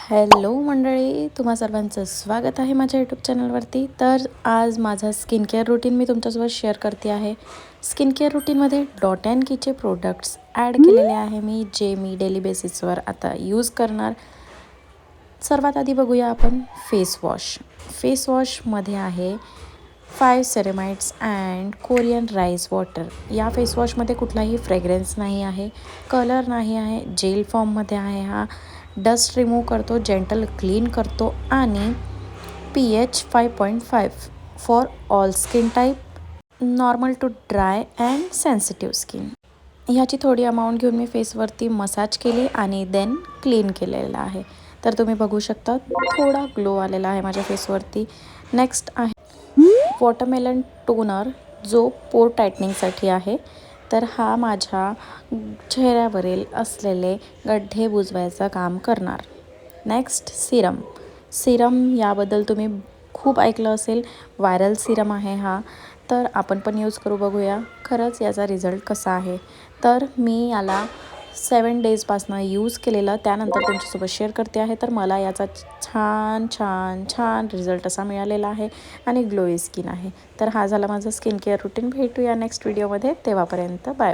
Hello मंडळी, तुम्हा सर्वांचं स्वागत आहे माझ्या यूट्यूब चॅनलवरती. तर आज माझा स्किन केअर रुटीन मी तुमच्यासोबत शेअर करते आहे. स्किन केअर रुटीनमध्ये डॉट अँड कीचे प्रोडक्ट्स ॲड केलेले आहे मी, जे मी डेली बेसिसवर आता यूज करणार. सर्वात आधी बघूया आपण फेस वॉश. फेस वॉशमध्ये आहे 5 सेरेमाइड्स अँड कोरियन राईस वॉटर. या फेस वॉशमध्ये कुठलाही फ्रेग्रन्स नाही आहे, कलर नाही आहे, जेल फॉर्ममध्ये आहे. हा डस्ट रिमूव्ह करतो, जेंटल क्लीन करतो आणि pH 5.5 for all skin type, normal to dry and sensitive skin. ह्याची थोडी अमाऊंट घेऊन मी फेसवरती मसाज केली आणि देन क्लीन केलेला आहे. तर तुम्ही बघू शकता थोडा ग्लो आलेला आहे माझ्या फेसवरती. नेक्स्ट आहे वॉटरमेलन टोनर, जो पोर टायटनिंगसाठी आहे. तर हा माझ्या चेहऱ्यावरील असलेले गड्डे बुजवायचं काम करणार. Next Serum. सिरम याबद्दल तुम्ही खूप ऐकलं असेल, व्हायरल सिरम आहे हा. तर आपण पण यूज करू, बघूया खरंच याचा रिझल्ट कसा आहे. तर मी याला 7 डेजपासनं यूज केलेलं, त्यानंतर तुमच्यासोबत शेअर करते आहे. तर मला याचा छान छान छान रिझल्ट असा मिळालेला आहे आणि ग्लोई स्किन आहे. तर हा झाला माझा स्किन केअर रुटीन. भेटूया नेक्स्ट व्हिडिओमध्ये, तेव्हापर्यंत बाय.